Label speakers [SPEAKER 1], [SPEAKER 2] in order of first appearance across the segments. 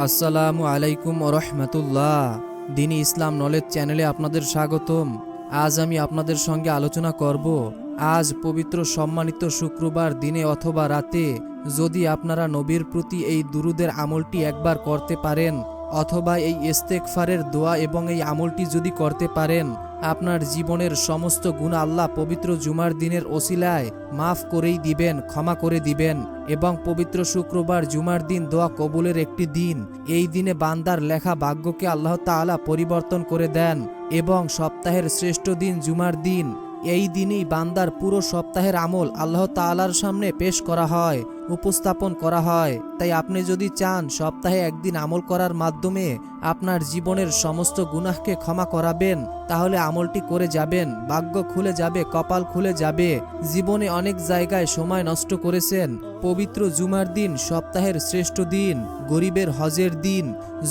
[SPEAKER 1] আসসালামু আলাইকুম রহমতুল্লাহ। দিনী ইসলাম নলেজ চ্যানেলে আপনাদের স্বাগতম। আজ আমি আপনাদের সঙ্গে আলোচনা করব, আজ পবিত্র সম্মানিত শুক্রবার দিনে অথবা রাতে যদি আপনারা নবীর প্রতি এই দুরুদের আমলটি একবার করতে পারেন অথবা এই ইস্তেগফারের দোয়া এবং এই আমলটি যদি করতে পারেন, আপনার জীবনের সমস্ত গুনাহ আল্লাহ পবিত্র জুমার দিনের ওসিলায় মাফ করেই দিবেন, ক্ষমা করে দিবেন। এবং পবিত্র শুক্রবার জুমার দিন দোয়া কবুলের একটি দিন। এই দিনে বান্দার লেখা ভাগ্যকে আল্লাহ তাআলা পরিবর্তন করে দেন এবং সপ্তাহের শ্রেষ্ঠ দিন জুমার দিন। এই দিনই বান্দার পুরো সপ্তাহের আমল আল্লাহ তাআলার সামনে পেশ করা হয়, উপস্থাপন করা হয়। তাই আপনি যদি চান সপ্তাহে একদিন আমল করার মাধ্যমে আপনার জীবনের সমস্ত গুনাহকে ক্ষমা করাবেন, তাহলে আমলটি করে যাবেন, ভাগ্য খুলে যাবে, কপাল খুলে যাবে। জীবনে অনেক জায়গায় সময় নষ্ট করেছেন। পবিত্র জুমার দিন সপ্তাহের শ্রেষ্ঠ দিন, গরিবের হজের দিন।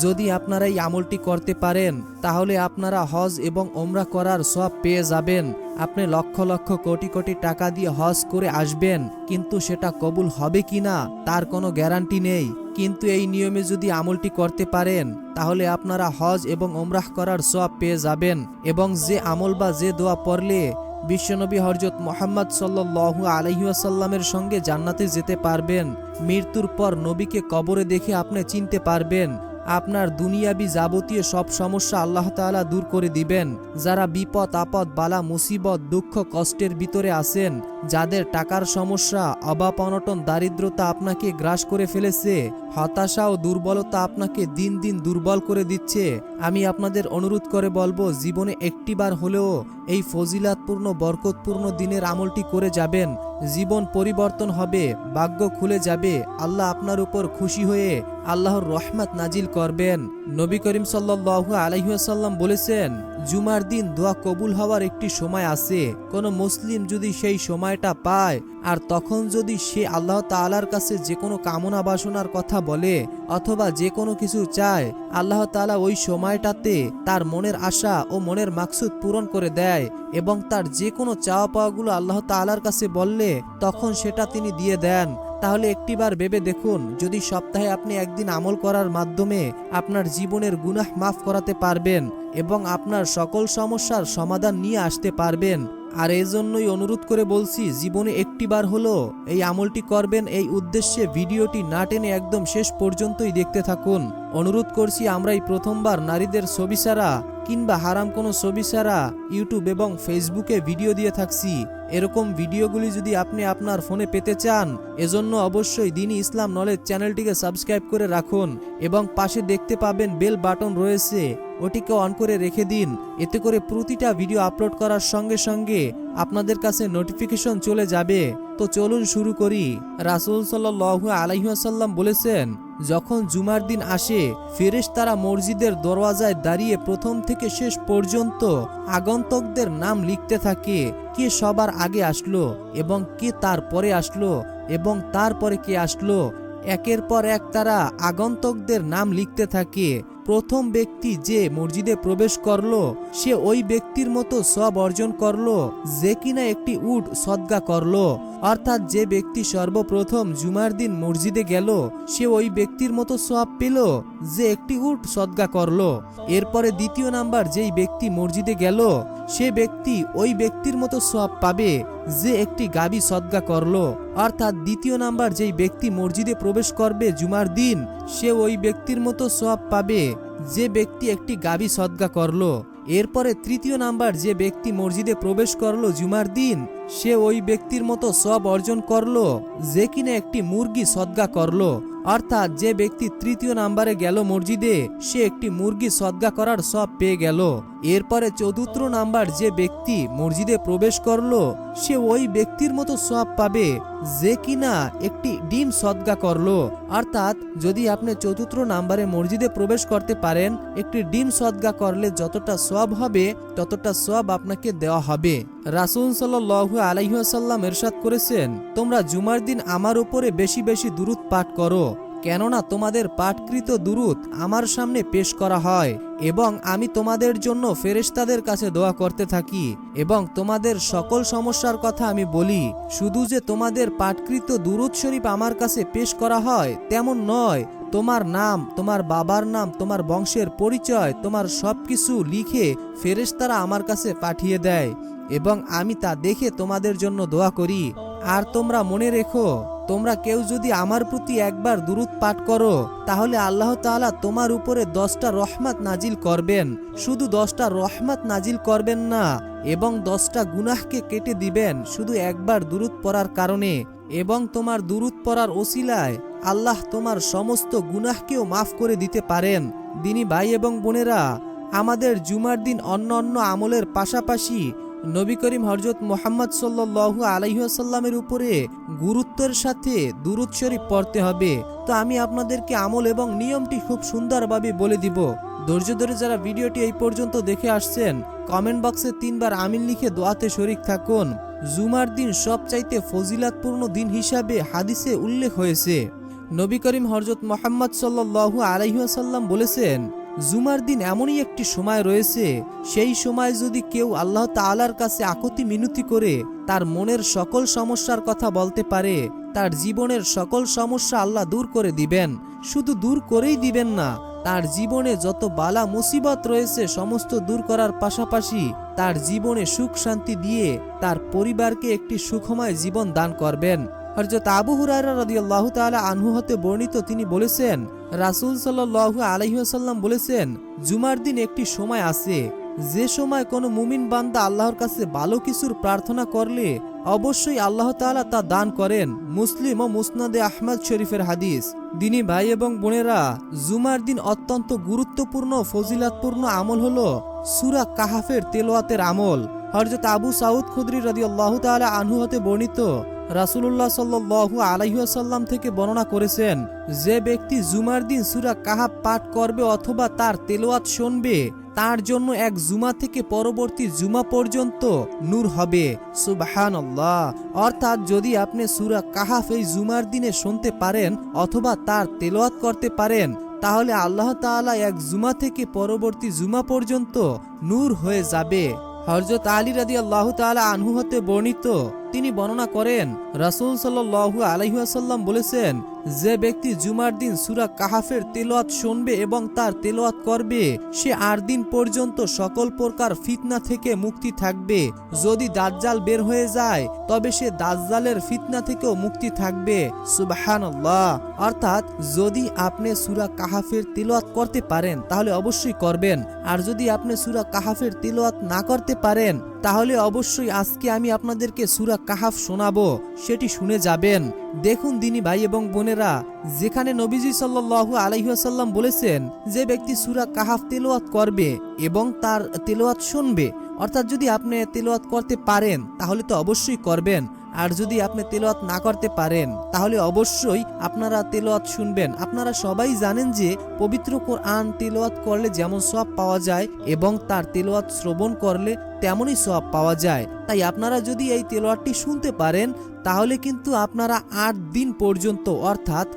[SPEAKER 1] যদি আপনারা এই আমলটি করতে পারেন, তাহলে আপনারা হজ এবং ওমরা করার সওয়াব পেয়ে যাবেন। আপনি লক্ষ লক্ষ কোটি কোটি টাকা দিয়ে হজ করে আসবেন, কিন্তু সেটা কবুল হবে কিনা তার কোনো গ্যারান্টি নেই। কিন্তু এই নিয়মে যদি আমলটি করতে পারেন, তাহলে আপনারা হজ এবং ওমরাহ করার সওয়াব পেয়ে যাবেন। এবং যে আমল বা যে দোয়া পড়লে বিশ্বনবী হযরত মুহাম্মদ সাল্লাল্লাহু আলাইহি ওয়াসাল্লামের সঙ্গে জান্নাতে যেতে পারবেন, মৃত্যুর পর নবীকে কবরে দেখে আপনি চিনতে পারবেন, আপনার দুনিয়াবি যাবতীয় সব সমস্যা আল্লাহ তাআলা দূর করে দিবেন। যারা বিপদ আপদ বালা মুসিবত দুঃখ কষ্টের ভিতরে আছেন, যাদের টাকার সমস্যা, অভাব অনটন দারিদ্রতা আপনাকে গ্রাস করে ফেলেছে, হতাশা ও দুর্বলতা আপনাকে দিন দিন দুর্বল করে দিচ্ছে, আমি আপনাদের অনুরোধ করে বলবো, জীবনে একটিবার হলেও এই ফজিলাতপূর্ণ বরকতপূর্ণ দিনের আমলটি করে যাবেন। জীবন পরিবর্তন হবে, ভাগ্য খুলে যাবে। আল্লাহ আপনার উপর খুশি হয়ে আল্লাহর রহমত নাজিল করবেন। নবী করিম সাল্লাল্লাহু আলাইহি ওয়াসাল্লাম বলেছেন, জুমার দিন দোয়া কবুল হওয়ার একটি সময় আছে। কোনো মুসলিম যদি সেই সময়টা পায় আর তখন যদি সে আল্লাহ তাআলার কাছে যে কোনো কামনা বাসনার কথা বলে অথবা যে কোনো কিছু চায়, আল্লাহ তাআলা ওই সময়টাতে তার মনের আশা ও মনের মাকসুদ পূরণ করে দেয় এবং তার যে কোনো চাওয়া পাওয়াগুলো আল্লাহ তাআলার কাছে বললে তখন সেটা তিনি দিয়ে দেন। তাহলে একটিবার ভেবে দেখুন, যদি সপ্তাহে আপনি একদিন আমল করার মাধ্যমে আপনার জীবনের গুনাহ মাফ করাতে পারবেন এবং আপনার সকল সমস্যার সমাধান নিয়ে আসতে পারবেন। আর এই জন্যই অনুরোধ করে বলছি, জীবনে একটিবার হলো এই আমলটি করবেন। এই উদ্দেশ্যে ভিডিওটি না টেনে একদম শেষ পর্যন্তই দেখতে থাকুন। অনুরোধ করছি, আমরাই প্রথমবার নারীদের ছবি ছাড়া কিংবা হারাম কোনো ছবি ছাড়া ইউটিউব এবং ফেসবুকে ভিডিও দিয়ে থাকছি। এরকম ভিডিওগুলি যদি আপনি আপনার ফোনে পেতে চান, এজন্য অবশ্যই দিনী ইসলাম নলেজ চ্যানেলটিকে সাবস্ক্রাইব করে রাখুন এবং পাশে দেখতে পাবেন বেল বাটন রয়েছে, ওটিকে অন করে রেখে দিন। এতে করে প্রতিটা ভিডিও আপলোড করার সঙ্গে সঙ্গে আপনাদের কাছে নোটিফিকেশন চলে যাবে। তো চলুন শুরু করি। রাসূল সাল্লাল্লাহু আলাইহি ওয়াসাল্লাম বলেছেন, যখন জুমার দিন আসে, ফেরেশতারা মসজিদের দরওয়াজায় দাঁড়িয়ে প্রথম থেকে শেষ পর্যন্ত আগন্তুকদের নাম লিখতে থাকে। কে সবার আগে আসলো এবং কে তারপরে আসলো এবং তারপরে কে আসলো। একের পর এক তারা আগন্তুকদের নাম লিখতে থাকে। প্রথম ব্যক্তি যে মসজিদে প্রবেশ করলো, সে ওই ব্যক্তির মতো সওয়াব অর্জন করলো যে কিনা একটি উট সদকা করলো। অর্থাৎ যে ব্যক্তি সর্বপ্রথম জুমার দিন মসজিদে গেল, সে ওই ব্যক্তির মতো সওয়াব পেল যে একটি উট সদকা করলো। এরপরে দ্বিতীয় নাম্বার যেই ব্যক্তি মসজিদে গেল, সে ব্যক্তি ওই ব্যক্তির মতো সওয়াব পাবে যে একটি গাভী সদকা করলো। অর্থাৎ দ্বিতীয় নাম্বার যেই ব্যক্তি মসজিদে প্রবেশ করবে জুমার দিন, সে ওই ব্যক্তির মতো সওয়াব পাবে যে ব্যক্তি একটি গাভী সদকা করলো। এরপরে তৃতীয় নাম্বার যে ব্যক্তি মসজিদে প্রবেশ করলো জুমার দিন, সে ওই ব্যক্তির মতো সওয়াব অর্জন করলো যে কিনা একটি মুরগি সদকা করলো। অর্থাৎ যে ব্যক্তি তৃতীয় নাম্বারে গেল মসজিদে, সে একটি মুরগি সদকা করার সওয়াব পেয়ে গেল। এরপরে চতুর্থ নাম্বার যে ব্যক্তি মসজিদে প্রবেশ করলো, সে ওই ব্যক্তির মতো সওয়াব পাবে যে কিনা একটি ডিম সদকা করলো। অর্থাৎ যদি আপনি চতুর্থ নাম্বারে মসজিদে প্রবেশ করতে পারেন, একটি ডিম সদকা করলে যতটা সওয়াব হবে ততটা সওয়াব আপনাকে দেওয়া হবে। রাসূল সাল্লাল্লাহু আলাইহি ওয়াসাল্লাম ইরশাদ করেছেন, তোমরা জুমার দিন আমার উপরে বেশি বেশি দুরূদ পাঠ করো, কেননা তোমাদের পাঠকৃত দুরূদ আমার সামনে পেশ করা হয় এবং আমি তোমাদের জন্য ফেরেশতাদের কাছে দোয়া করতে থাকি এবং তোমাদের সকল সমস্যার কথা আমি বলি। শুধু যে তোমাদের পাঠকৃত দুরূদ শরীফ আমার কাছে পেশ করা হয় তেমন নয়, তোমার নাম, তোমার বাবার নাম, তোমার বংশের পরিচয়, তোমার সবকিছু লিখে ফেরেশতারা আমার কাছে পাঠিয়ে দেয় এবং আমি তা দেখে তোমাদের জন্য দোয়া করি। আর তোমরা মনে রেখো, তোমরা কেউ যদি আমার প্রতি একবার দুরূদ পাঠ করো তাহলে আল্লাহ তাআলা তোমার উপরে 10টা রহমত নাজিল করবেন। শুধু 10টা রহমত নাজিল করবেন না, এবং 10টা গুনাহকে কেটে দিবেন শুধু একবার দুরূদ পড়ার কারণে। এবং তোমার দুরূদ পড়ার ওসিলায় আল্লাহ তোমার সমস্ত গুনাহকেও মাফ করে দিতে পারেন। দিনী ভাই এবং বোনেরা, আমাদের জুমার দিন অন্য অন্য আমলের পাশাপাশি নবী করিম হযরত মুহাম্মদ সাল্লাল্লাহু আলাইহি ওয়াসাল্লামের উপরে গুরুত্বের সাথে দুরূদ শরীফ পড়তে হবে। তো আমি আপনাদেরকে আমল এবং নিয়মটি খুব সুন্দরভাবে বলে দিব। ধৈর্য ধরে যারা ভিডিওটি এই পর্যন্ত দেখে আসছেন, কমেন্ট বক্সে 3 বার আমিন লিখে দোয়াতে শরীক থাকুন। জুমার দিন সবচাইতে ফজিলাতপূর্ণ দিন হিসাবে হাদিসে উল্লেখ হয়েছে। নবী করিম হযরত মুহাম্মদ সাল্লাল্লাহু আলাইহি ওয়াসাল্লাম বলেছেন, জুমার দিন এমনই একটি সময় রয়েছে, সেই সময় যদি কেউ আল্লাহ তাআলার কাছে আকুতি মিনতি করে তার মনের সকল সমস্যার কথা বলতে পারে, তার জীবনের সকল সমস্যা আল্লাহ দূর করে দিবেন। শুধু দূর করেই দিবেন না, তার জীবনে যত বালা মুসিবত রয়েছে সমস্ত দূর করার পাশাপাশি তার জীবনে সুখ শান্তি দিয়ে তার পরিবারকে একটি সুখময় জীবন দান করবেন। হযরত আবু হুরায়রা রাদিয়াল্লাহু তাআলা আনহু হতে বর্ণিত, তিনি বলেছেন, রাসূল সাল্লাল্লাহু আলাইহি ওয়াসাল্লাম বলেছেন, জুমার দিন একটি সময় আছে যে সময় কোনো মুমিন বান্দা আল্লাহর কাছে ভালো কিছুর প্রার্থনা করলে অবশ্যই আল্লাহ তাআলা তা দান করেন। মুসলিম ও মুসনাদে আহমদ শরীফের হাদিস। দিনী ভাই এবং বোনেরা, জুমার দিন অত্যন্ত গুরুত্বপূর্ণ ফজিলাতপূর্ণ আমল হলো সূরা কাহাফের তেলাওয়াতের আমল। হযরত আবু সাউদ খুদরি রাদিয়াল্লাহু তাআলা আনহু হতে বর্ণিত, রাসূলুল্লাহ সাল্লাল্লাহু আলাইহি ওয়াসাল্লাম থেকে বর্ণনা করেছেন, যে ব্যক্তি জুমার দিন সূরা কাহাফ পাঠ করবে অথবা তার তেলাওয়াত শুনবে, তার জন্য এক জুমা থেকে পরবর্তী জুমা পর্যন্ত নূর হবে। সুবহানাল্লাহ। অর্থাৎ যদি আপনি সূরা কাহাফ এই জুমার দিনে শুনতে পারেন অথবা তার তেলাওয়াত করতে পারেন, তাহলে আল্লাহ তাআলা এক জুমা থেকে পরবর্তী জুমা পর্যন্ত নূর হয়ে যাবে। হযরত আলী রাদিয়াল্লাহু তাআলা আনহু হতে বর্ণিত, তিনি বর্ণনা করেন, রাসূল সাল্লাল্লাহু আলাইহি ওয়াসাল্লাম বলেছেন, যে ব্যক্তি জুমার দিন সূরা কাহাফের তেলাওয়াত শুনবে এবং তার তেলাওয়াত করবে, সে 8 দিন পর্যন্ত সকল প্রকার ফিতনা থেকে মুক্তি থাকবে। যদি দাজ্জাল বের হয়ে যায় তবে সে দাজ্জালের ফিতনা থেকেও মুক্তি থাকবে। সুবহানাল্লাহ। অর্থাৎ যদি আপনি সূরা কাহাফের তেলাওয়াত করতে পারেন তাহলে অবশ্যই করবেন, আর যদি আপনি সূরা কাহাফের তেলাওয়াত না করতে পারেন তাহলে অবশ্যই আজকে আমি আপনাদেরকে সূরা কাহাফ শোনাবো, সেটি শুনে যাবেন। দেখুন দিনী ভাই এবং বোনেরা, যেখানে নবীজি সাল্লাল্লাহু আলাইহি ওয়াসাল্লাম বলেছেন, যে ব্যক্তি সূরা কাহাফ তেলাওয়াত করবে এবং তার তেলাওয়াত শুনবে, অর্থাৎ যদি আপনি তেলাওয়াত করতে পারেন তাহলে তো অবশ্যই করবেন, আর যদি আপনি তেলাওয়াত না করতে পারেন তাহলে অবশ্যই আপনারা তেলাওয়াত শুনবেন। আপনারা সবাই জানেন যে পবিত্র কোরআন তেলাওয়াত করলে যেমন সওয়াব পাওয়া যায় এবং তার তেলাওয়াত শ্রবণ করলে তেমনই সওয়াব পাওয়া যায়। তাই আপনারা যদি এই তেলাওয়াতটি শুনতে পারেন তাহলে কিন্তু আপনারা 8 দিন পর্যন্ত, অর্থাৎ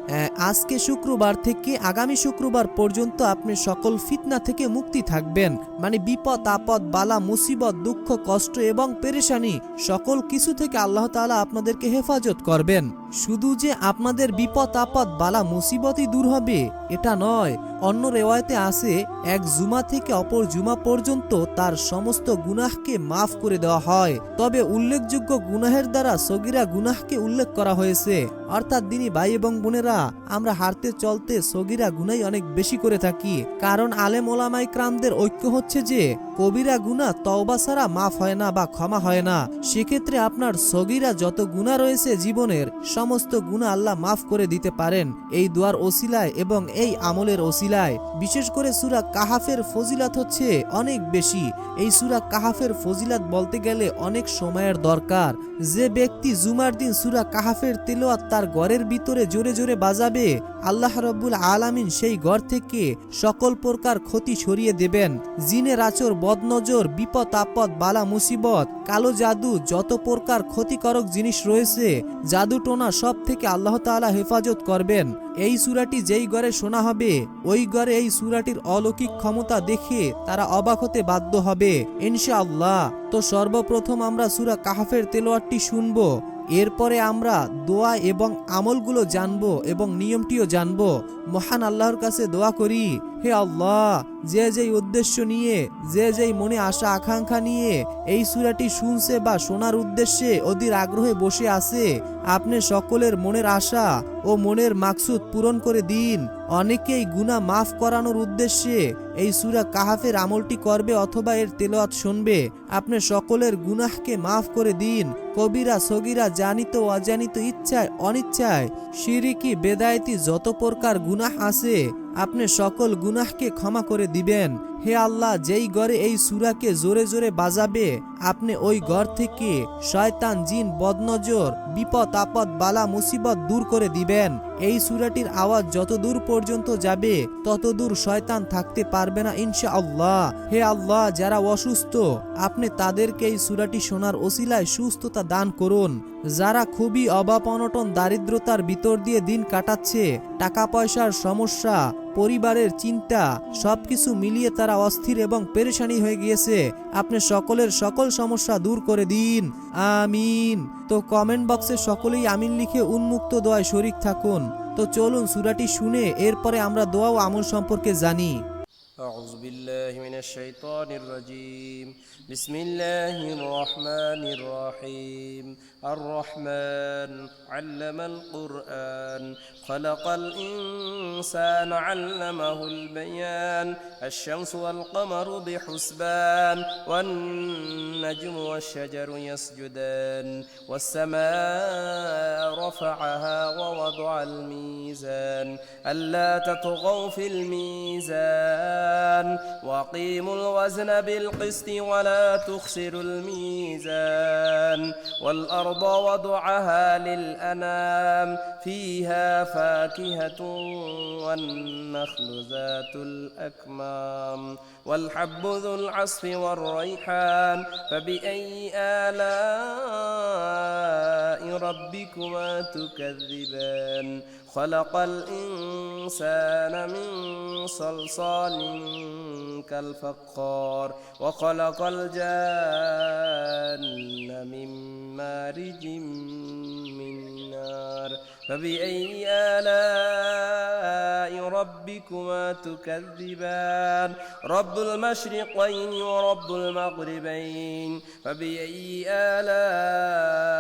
[SPEAKER 1] আজকে শুক্রবার থেকে আগামী শুক্রবার পর্যন্ত আপনি সকল ফিতনা থেকে মুক্তি থাকবেন। মানে বিপদ আপদ বালা মুসিবত দুঃখ কষ্ট এবং পেরেশানি সকল কিছু থেকে আল্লাহ তাআলা আপনাদেরকে হেফাজত করবেন। শুধু যে আপনাদের বিপদ আপদ বালা মুসিবতই দূর হবে এটা নয়, অন্য রেওয়ায়েতে আছে এক জুমা থেকে অপর জুমা পর্যন্ত তার সমস্ত গুনাহকে মাফ করে দেওয়া হয়। তবে উল্লেখযোগ্য গুনাহের দ্বারা সগীরা গুনাহকে উল্লেখ করা হয়েছে। অর্থাৎ দিনী ভাই এবং বোনেরা, আমরা হাঁটতে চলতে সগীরা গুনাহ অনেক বেশি করে থাকি, কারণ আলেম ওলামায়ে কেরামদের ঐক্য হচ্ছে যে কবিরা গুনাহ তওবা ছাড়া মাফ হয় না বা ক্ষমা হয় না। সেক্ষেত্রে আপনার সগীরা যত গুনাহ রয়েছে জীবনের সমস্ত গুনাহ আল্লাহ মাফ করে দিতে পারেন এই দুয়ার ওসিলায় এবং এই আমলের ওসিলায়। বিশেষ করে সূরা কাহাফের ফজিলত হচ্ছে অনেক বেশি। এই সূরা কাহাফের ফজিলত বলতে গেলে অনেক সময়ের দরকার। যে ব্যক্তি জুমার দিন সূরা কাহাফের তেলাওয়াত তার ঘরের ভিতরে জোরে জোরে বাজাবে, আল্লাহ রাব্বুল আলামিন সেই ঘর থেকে সকল প্রকার ক্ষতি সরিয়ে দেবেন। জিনের আচর, বদনজর, বিপদ আপদ বালা মুসিবত, কালো জাদু, যত প্রকার ক্ষতিকারক জিনিস রয়েছে, জাদু টোনা সব থেকে আল্লাহ তাআলা হেফাজত করবেন। এই সূরাটি যেই ঘরে শোনা হবে ওই ঘরে এই সূরাটির অলৌকিক ক্ষমতা দেখে তারা অবাক হতে বাধ্য হবে ইনশাআল্লাহ। তো সর্বপ্রথম আমরা সূরা কাহাফের তেলাওয়াতটি শুনবো। এরপরে আমরা দোয়া এবং আমলগুলো জানব এবং নিয়মটিও জানব। মহান আল্লাহর কাছে দোয়া করি, হে আল্লাহ, যে যেই উদ্দেশ্য নিয়ে, যে যেই মনে আশা আকাঙ্ক্ষা নিয়ে এই সূরাটি শুনছে বা শোনার উদ্দেশ্যে অধীর আগ্রহে বসে আছে, আপনি সকলের মনের আশা ও মনের মাকসুদ পূরণ করে দিন। অনেকেই গুনাহ মাফ করানোর উদ্দেশ্যে এই সূরা কাহাফের আমলটি করবে অথবা এর তেলাওয়াত শুনবে। আপনি সকলের গুনাহকে মাফ করে দিন। কবিরা সগীরা জানিত অজানিত ইচ্ছায় অনিচ্ছায় শিরকি বেদায়েতি যত প্রকার গুনাহ আছে আপনি সকল গুনাহকে ক্ষমা করে দিবেন। হে আল্লাহ, যেই ঘরে এই সূরাকে জোরে জোরে বাজাবে আপনি ওই ঘর থেকে শয়তান, জিন, বদনজর, বিপদ আপদ, বালা মুসিবত দূর করে দিবেন। এই সূরাটির আওয়াজ যত দূর পর্যন্ত যাবে তত দূর শয়তান থাকতে পারবে না ইনশাআল্লাহ। হে আল্লাহ, যারা অসুস্থ আপনি তাদেরকে এই সূরাটি শোনার ওসিলায় সুস্থতা দান করুন। যারা খুবই অভাব অনটন দারিদ্রতার ভিতর দিয়ে দিন কাটাচ্ছে, টাকা পয়সার সমস্যা, পরিবারের চিন্তা সবকিছু মিলিয়ে তারা অস্থির এবং পেরেশানি হয়ে গিয়েছে, আপনি সকলের সকল সমস্যা দূর করে দিন, আমিন। তো কমেন্ট বক্সে সকলেই আমিন লিখে উন্মুক্ত দোয়ায় শরীক থাকুন। তো চলুন সূরাটি শুনে এরপরে আমরা দোয়া ও আমল সম্পর্কে জানি।
[SPEAKER 2] أعوذ بالله من الشيطان الرجيم. بسم الله الرحمن الرحيم. الرحمن علم القرآن خلق الإنسان علمه البيان. الشمس والقمر بحسبان والنجم والشجر يسجدان والسماء رفعها ووضع الميزان ألا تطغوا في الميزان وأقيموا الوزن بالقسط ولا تخسروا الميزان والأرض وضعها للأنام فيها فاكهة والنخل ذات الأكمام والحب ذو العصف والريحان فبأي آلاء ربكما تكذبان خلق الإنسان من صلصال كالفخار وخلق الجان من مارج من نار فبأي آلاء ربكما تكذبان رب المشرقين ورب المغربين فبأي آلاء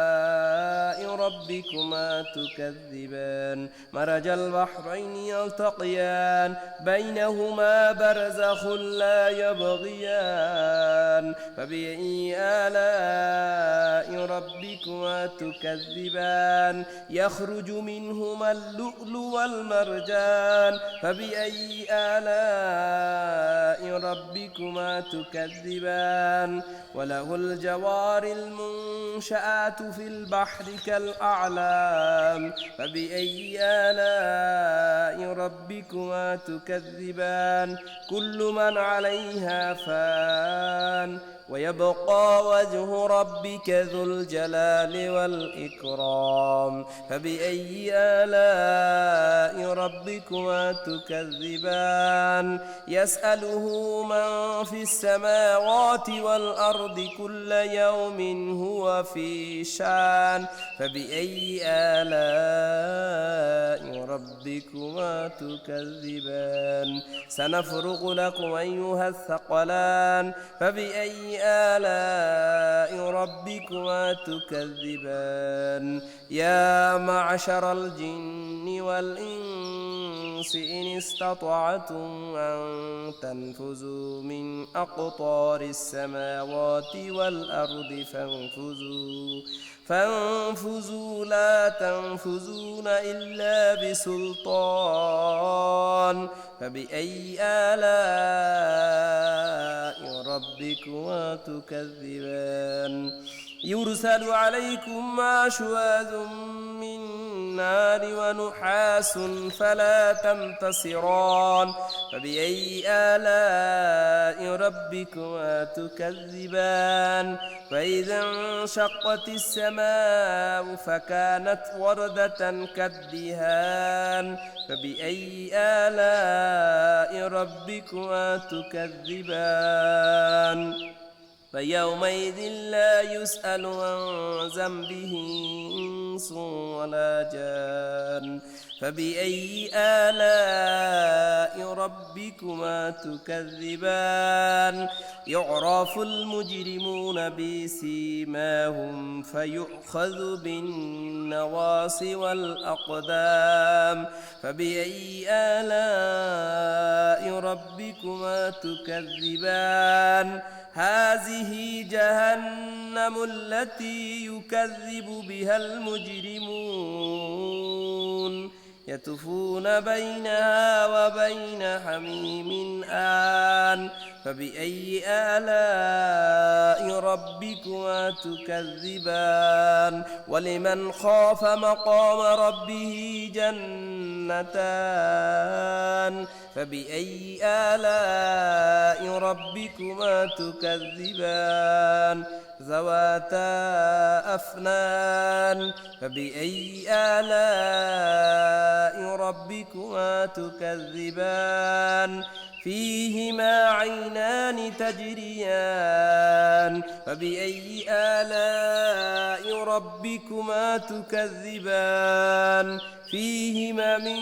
[SPEAKER 2] ربكما تكذبان مرج البحرين يلتقيان بينهما برزخ لا يبغيان فبأي آلاء ربكما تكذبان يخرج منهما اللؤلؤ والمرجان فبأي آلاء ربكما تكذبان وله الجوار المنشآت في البحر كالأعلام فبأي آلاء ربكما تكذبان كل من عليها فان ويبقى وجه ربك ذو الجلال والإكرام فبأي آلاء ربكما تكذبان يسأله من في السماوات والأرض كل يوم هو في شان فبأي آلاء ربكما تكذبان سنفرغ لكم أيها الثقلان فبأي آلاء ربكما تكذبان يا معشر الجن والإنس إن استطعتم أن تنفذوا من أقطار السماوات والأرض فانفذوا لا تنفذون إلا بسلطان فبأي آلاء ربكما تكذبان يرسل عليكم شواذ من نار ونحاس فلا تنتصران فبأي آلاء ربكما تكذبان فإذا انشقت السماء فكانت وردة كالدهان فبأي آلاء ربكما تكذبان فيومئذ لا يسأل عن ذنبه إنس ولا جان فبأي آلاء ربكما تكذبان يعرف المجرمون بسيماهم فيؤخذ بالنواصي والأقدام فبأي آلاء ربكما تكذبان هذه جهنم التي يكذب بها المجرمون يطوفون بينها وبين حميم آن فبأي آلاء ربكما تكذبان ولمن خاف مقام ربه جنتان فبأي آلاء ربكما تكذبان ذواتا أفنان فبأي آلاء ربكما تكذبان فيهما عينان تجريان فبأي آلاء ربكما تكذبان فيهما من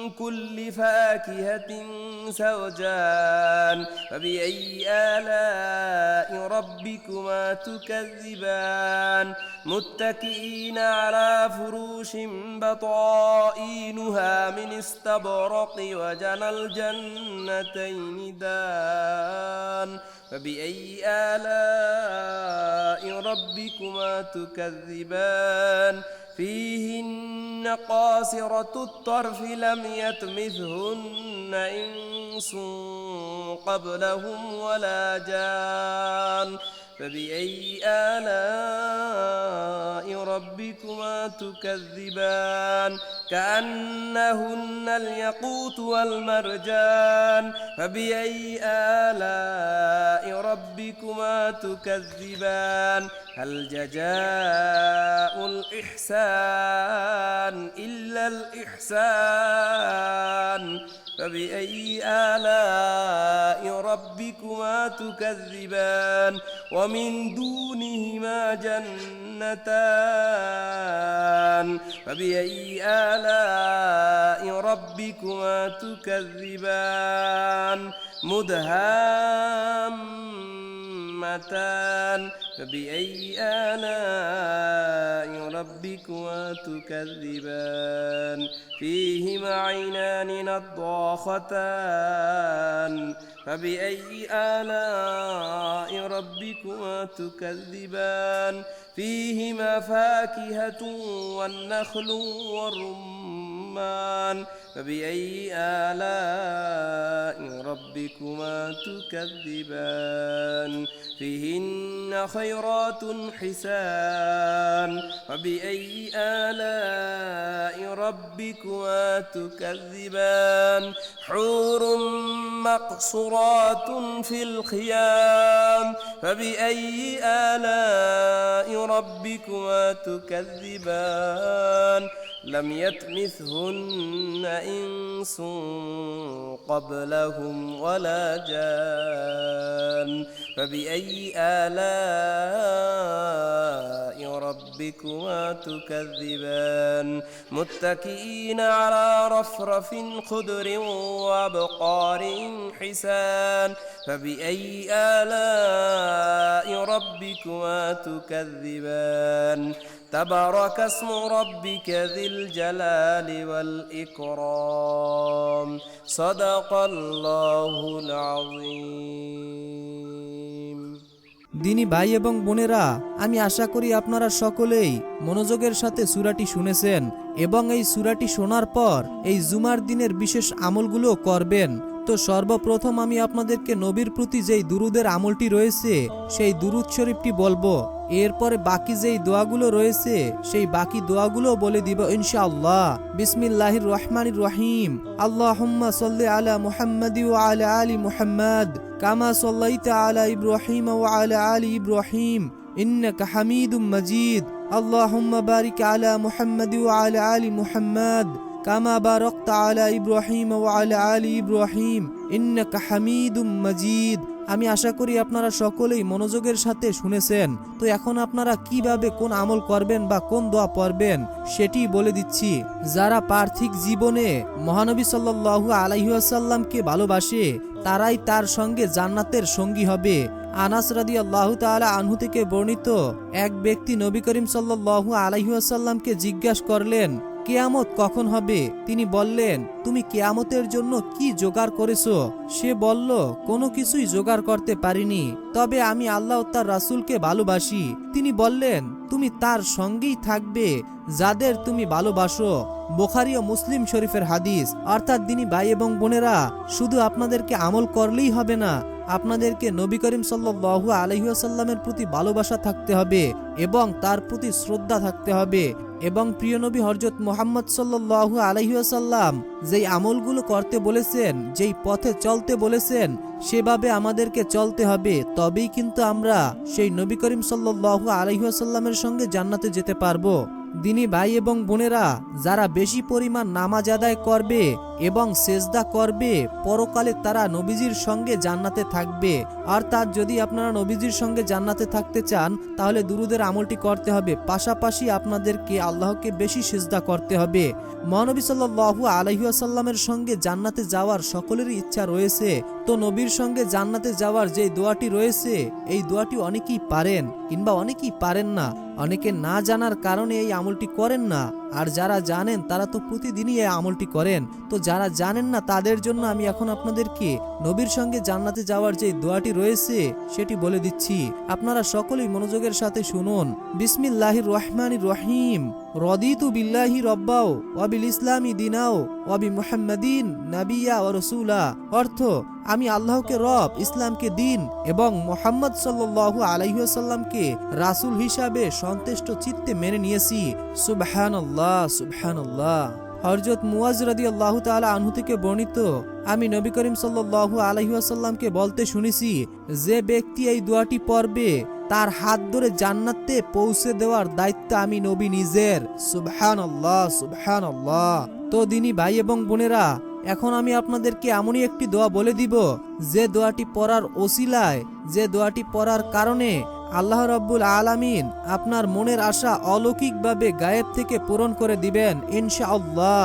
[SPEAKER 2] كل فاكهة زوجان فبأي آلاء ربكما تكذبان متكئين على فروش بطائنها من استبرق وجنى الجنتين دان فبأي آلاء ربكما تكذبان فيهن قاصرة الطرف لم يطمثهن إنس قبلهم ولا جان فبأي آلاء ربكما تكذبان كأنهن الياقوت والمرجان فبأي آلاء ربكما تكذبان هل جزاء الإحسان إلا الإحسان فبأي آلاء ربكما تكذبان ومن دونهما جنتان فبأي آلاء ربكما تكذبان مدهامتان فبأي آلاء ربكما تكذبان فيهما عينان نضاختان فبأي آلاء ربكما تكذبان فيهما فاكهة والنخل والرمان فبأي آلاء ربكما تكذبان فيهن خيرات حسان فبأي آلاء ربكما تكذبان حور مقصورات في الخيام فبأي آلاء ربكما تكذبان لم يطمثهن إنس قبلهم ولا جان فبأي آلاء ربكما تكذبان متكئين على رفرف خضر وأبقار حسان فبأي آلاء ربكما تكذبان تبارك اسم ربك ذي الجلال والإكرام صدق الله العظيم
[SPEAKER 1] দিনী ভাই এবং বোনেরা, আমি আশা করি আপনারা সকলেই মনোযোগের সাথে সূরাটি শুনেছেন এবং এই সূরাটি শোনার পর এই জুমার দিনের বিশেষ আমলগুলো করবেন। তো সর্বপ্রথম আমি আপনাদেরকে নবীর প্রতি যেই দুরুদের আমলটি রয়েছে সেই দুরুদ শরীফটি বলবো, এরপরে বাকি যেই দোয়াগুলো রয়েছে সেই বাকি দোয়াগুলো বলে দিব ইনশাআল্লাহ। বিসমিল্লাহির রহমানির রহিম। আল্লাহুম্মা সাল্লি আলা মুহাম্মাদি ওয়া আলা আলি মুহাম্মাদ কামা সাল্লাইতা আলা ইব্রাহিম ওয়া আলা আলি ইব্রাহিম ইন্নাকা হামিদুম মাজিদ। আল্লাহুম্মা বারিক আলা মুহাম্মাদি ওয়া আলা আলি মুহাম্মাদ কামা বারাকতা আলা ইব্রাহিম ওয়া আলা আলি ইব্রাহিম ইন্নাকা হামিদুম মাজিদ। আমি আশা করি আপনারা সকলেই মনোযোগের সাথে শুনেছেন। তো এখন আপনারা কিভাবে কোন আমল করবেন বা কোন দোয়া পড়বেন সেটি বলে দিচ্ছি। যারা পার্থিব জীবনে মহানবী সাল্লাল্লাহু আলাইহি ওয়াসাল্লামকে ভালোবাসে তারাই তার সঙ্গে জান্নাতের সঙ্গী হবে। আনাস রাদিয়াল্লাহু তাআলা আনহু থেকে বর্ণিত, এক ব্যক্তি নবী করিম সাল্লাল্লাহু আলাইহি ওয়াসাল্লামকে জিজ্ঞাসা করলেন, কিয়ামত কখন হবে? তিনি বললেন, তুমি কিয়ামতের জন্য কি জোগাড় করেছো? সে বলল, কোনো কিছুই জোগাড় করতে পারিনি, তবে আমি আল্লাহ ও তার রাসূলকে ভালোবাসি। তিনি বললেন, তুমি তার সঙ্গেই থাকবে যাদের তুমি ভালোবাসো। বুখারী ও মুসলিম শরীফের হাদিস। অর্থাৎ দিনী ভাই এবং বোনেরা, শুধু আপনাদেরকে আমল করলেই হবে না, আপনাদেরকে নবী করিম সাল্লাল্লাহু আলাইহি ওয়াসাল্লামের প্রতি ভালোবাসা থাকতে হবে এবং তার প্রতি শ্রদ্ধা থাকতে হবে। এবং প্রিয় নবী হযরত মুহাম্মদ সাল্লাল্লাহু আলাইহি ওয়াসাল্লাম যেই আমলগুলো করতে বলেছেন, যেই পথে চলতে বলেছেন, সেভাবে আমাদেরকে চলতে হবে। তবেই কিন্তু আমরা সেই নবী করিম সাল্লাল্লাহু আলাইহি ওয়াসাল্লামের সঙ্গে জান্নাতে যেতে পারবো। দিনী ভাই এবং বোনেরা, যারা বেশি পরিমাণ নামাজ আদায় করবে এবং সেজদা করবে, পরকালে তারা নবীজির সঙ্গে জান্নাতে থাকবে। অর্থাৎ যদি আপনারা নবীজির সঙ্গে জান্নাতে থাকতে চান তাহলে দুরুদের আমলটি করতে হবে, পাশাপাশি আপনাদেরকে আল্লাহকে বেশি সেজদা করতে হবে। মহানবী সাল্লাল্লাহু আলাইহি ওয়াসাল্লামের সঙ্গে জান্নাতে যাওয়ার সকলেরই ইচ্ছা রয়েছে। তো নবীর সঙ্গে জান্নাতে যাওয়ার যে দোয়াটি রয়েছে, এই দোয়াটি অনেকেই পারেন কিংবা অনেকেই পারেন না। অনেকে না জানার কারণে এই আমলটি করেন না, আর যারা জানেন তারা তো প্রতিদিনই এই আমলটি করেন। তো যারা জানেন না তাদের জন্য আমি এখন আপনাদেরকে নবীর সঙ্গে জান্নাতে যাওয়ার যে দোয়াটি রয়েছে সেটি বলে দিচ্ছি। আপনারা সকলেই মনোযোগের সাথে শুনুন। বিসমিল্লাহির রহমানির রহিম। রদিতু বিল্লাহি রব্বাও ওয়া বিল ইসলামি দিনাও ওয়া বি মুহাম্মাদিন নাবিয়্যা ওয়া রাসূলা। অর্থ, আমি আল্লাহকে রব, ইসলামকে দিন এবং মুহাম্মদ সাল্লাল্লাহু আলাইহি ওয়াসাল্লামকে রাসূল হিসাবে সন্তুষ্ট চিত্তে মেনে নিয়েছি। সুবহানাল্লাহ, সুবহানাল্লাহ। হযরত মুয়াজ রাদিয়াল্লাহু তাআলা আনহু থেকে বর্ণিত, আমি নবী করিম সাল্লাল্লাহু আলাইহি ওয়াসাল্লামকে বলতে শুনেছি, যে ব্যক্তি এই দোয়াটি পড়বে তার হাত ধরে জান্নাতে পৌঁছে দেওয়ার দায়িত্ব আমি নবী নিজের। সুবহানাল্লাহ, সুবহানাল্লাহ। তো দিনী ভাই এবং বোনেরা, এখন আমি আপনাদেরকে এমনই একটি দোয়া বলে দিব, যে দোয়াটি পড়ার ওসিলায়, যে দোয়াটি পড়ার কারণে আল্লাহ রাব্বুল আলামিন আপনার মনের আশা অলৌকিকভাবে গায়েব থেকে পূরণ করে দিবেন ইনশাআল্লাহ।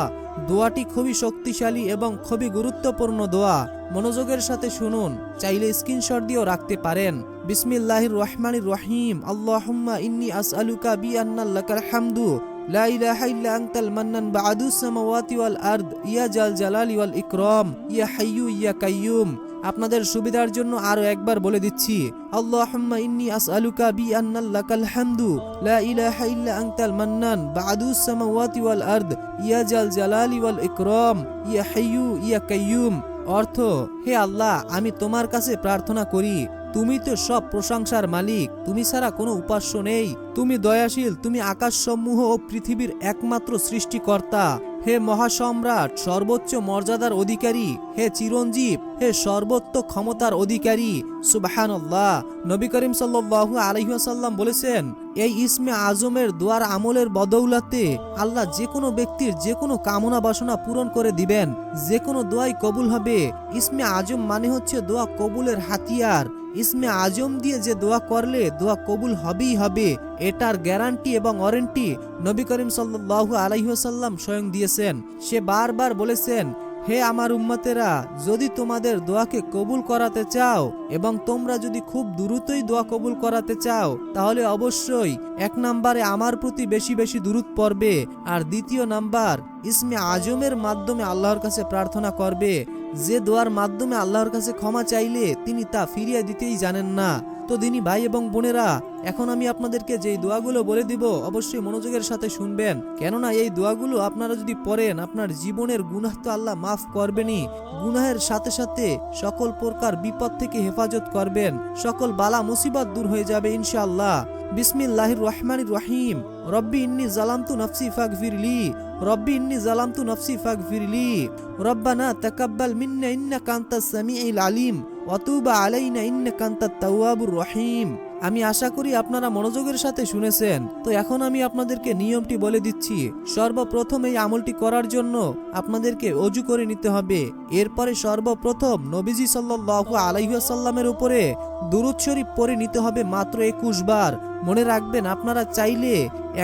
[SPEAKER 1] দোয়াটি খুবই শক্তিশালী এবং খুবই গুরুত্বপূর্ণ দোয়া। মনোযোগের সাথে শুনুন, চাইলে স্ক্রিনশট দিয়েও রাখতে পারেন। বিসমিল্লাহির রহমানির রহিম। আল্লাহুম্মা ইন্নী আসআলুকা বিআন্না লাকাল হামদু লা ইলাহা ইল্লা আনতাল মান্নান বা'দুস সামাওয়াতি ওয়াল আরদ ইয়া জাল জালালি ওয়াল ইকরাম ইয়া হাইয়্যু ইয়া কাইয়্যুম। আপনাদের সুবিধার জন্য আরো একবার বলে দিচ্ছি, আল্লাহুম্মা ইন্নী আসআলুকা বিআন্না লাকাল হামদু লা ইলাহা ইল্লা আনতাল মান্নান বা'দুস সামাওয়াতি ওয়াল আরদ ইয়া জাল জালালি ওয়াল ইকরাম ইয়া হাইয়্যু ইয়া কাইয়্যুম। অর্থ, হে আল্লাহ, আমি তোমার কাছে প্রার্থনা করি, তুমি তো সব প্রশংসার মালিক, তুমি ছাড়া কোনো উপাস্য নেই, তুমি দয়াশীল, তুমি আকাশসমূহ ও পৃথিবীর একমাত্র সৃষ্টিকর্তা। হে মহাসম্রাট, সর্বোচ্চ মর্যাদার অধিকারী, হে চিরঞ্জীব, হে সর্বোচ্চ ক্ষমতার অধিকারী। সুবহানাল্লাহ। নবী করিম সাল্লাল্লাহু আলাইহি ওয়াসাল্লাম বলেছেন, এই ইসমে আজমের দোয়ার আমলের বদৌলতে আল্লাহ যে কোনো ব্যক্তির যে কোনো কামনা বাসনা পূরণ করে দিবেন, যে কোনো দোয়াই কবুল হবে। ইসমে আজম মানে হচ্ছে দোয়া কবুলের হাতিয়ার। ইসমে আজম দিয়ে যে দোয়া করলে দোয়া কবুল হবেই হবে, এটার গ্যারান্টি এবং ওয়ারেন্টি নবী করিম সাল্লাল্লাহু আলাইহি ওয়াসাল্লাম স্বয়ং দিয়েছেন। সে বারবার বলেছেন, হে আমার উম্মতেরা, যদি তোমাদের দোয়াকে কবুল করাতে চাও এবং তোমরা যদি খুব দ্রুতই দোয়া কবুল করাতে চাও, তাহলে অবশ্যই এক নম্বরে আমার প্রতি বেশি বেশি দুরূদ পড়বে, আর দ্বিতীয় নাম্বার ইসমে আজমের মাধ্যমে আল্লাহর কাছে প্রার্থনা করবে। যে দোয়ার মাধ্যমে আল্লাহর কাছে ক্ষমা চাইলে তিনি তা ফিরিয়ে দিতেই জানেন না। তো দিনী ভাই এবং বোনেরা, এখন আমি আপনাদেরকে যেই দোয়াগুলো বলে দিব অবশ্যই মনোযোগের সাথে শুনবেন, কেননা এই দোয়াগুলো আপনারা যদি পড়েন আপনার জীবনের গুনাহ তো আল্লাহ মাফ করবেনই, গুনাহের সাথে সাথে সকল প্রকার বিপদ থেকে হেফাজত করবেন, সকল বালা মুসিবত দূর হয়ে যাবে ইনশাআল্লাহ। বিসমিল্লাহির রহমানির রহিম। রব্বি ইন্নী যালামতু নাফসি ফাগফিরলি, রব্বি ইন্নী যালামতু নাফসি ফাগফিরলি, রব্বানা তাকাব্বাল মিন্না ইন্নাকা আনতাস সামিউল আলিম ওয়া তুব আলাইনা ইন্নাকা আনতাত তাওয়াবুর রহিম। আমি আশা করি আপনারা মনোযোগের সাথে শুনেছেন। তো এখন আমি আপনাদেরকে নিয়মটি বলে দিচ্ছি। সর্বপ্রথম এই আমলটি করার জন্য আপনাদেরকে অজু করে নিতে হবে। এরপরে সর্বপ্রথম নবীজি সাল্লাল্লাহু আলাইহি ওয়াসাল্লামের উপরে দুরূদ শরীফ পড়ে নিতে হবে মাত্র 21 বার। মনে রাখবেন, আপনারা চাইলে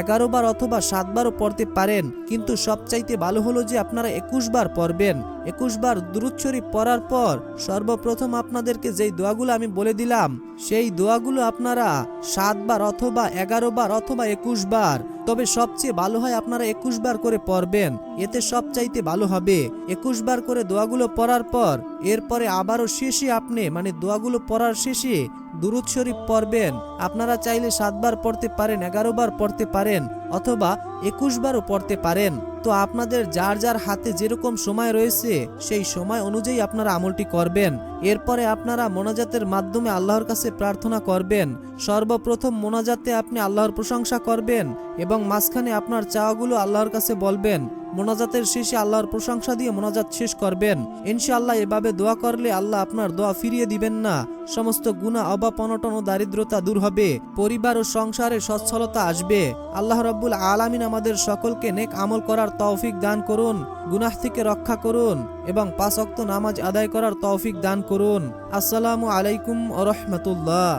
[SPEAKER 1] 11 বার অথবা 7 বারও পড়তে পারেন, কিন্তু সবচাইতে ভালো হলো যে আপনারা 21 বার পড়বেন। 21 বার দুরূদ শরীফ পড়ার পর সর্বপ্রথম আপনাদেরকে যেই দোয়াগুলো আমি বলে দিলাম, সেই দোয়াগুলো আপনারা 7 বার অথবা 11 বার অথবা 21 বার, তবে সবচেয়ে ভালো হয় আপনারা 21 বার করে পড়বেন, এতে সবচাইতে ভালো হবে। 21 বার করে দোয়াগুলো পড়ার পর এরপরে আবারও শেষে আপনি দোয়াগুলো পড়ার শেষে দুরূদ শরীফ পড়বেন। আপনারা চাইলে 7 বার পড়তে পারেন, 11 বার পড়তে পারেন অথবা 21 বারও পড়তে পারেন। তো আপনাদের যার যার হাতে যেরকম সময় রয়েছে সেই সময় অনুযায়ী আপনারা আমলটি করবেন। এরপরে আপনারা মোনাজাতের মাধ্যমে আল্লাহর কাছে প্রার্থনা করবেন। সর্বপ্রথম মোনাজাতে আপনি আল্লাহর প্রশংসা করবেন এবং মাঝখানে আপনার চাওয়াগুলো আল্লাহর কাছে বলবেন। মোনাজাতের শেষে আল্লাহর প্রশংসা দিয়ে মোনাজাত শেষ করবেন। ইনশাআল্লাহ এভাবে দোয়া করলে আল্লাহ আপনার দোয়া ফিরিয়ে দিবেন না। সমস্ত গুনাহ, অভাব, অনটন ও দারিদ্রতা দূর হবে। পরিবার ও সংসারে সচ্ছলতা আসবে। আল্লাহ রাব্বুল আলামিন আমাদের সকলকে নেক আমল করার তৌফিক দান করুন, গুনাহ থেকে রক্ষা করুন এবং 5 ওয়াক্ত নামাজ আদায় করার তৌফিক দান করুন। আসসালামু আলাইকুম ওয়া রাহমাতুল্লাহ।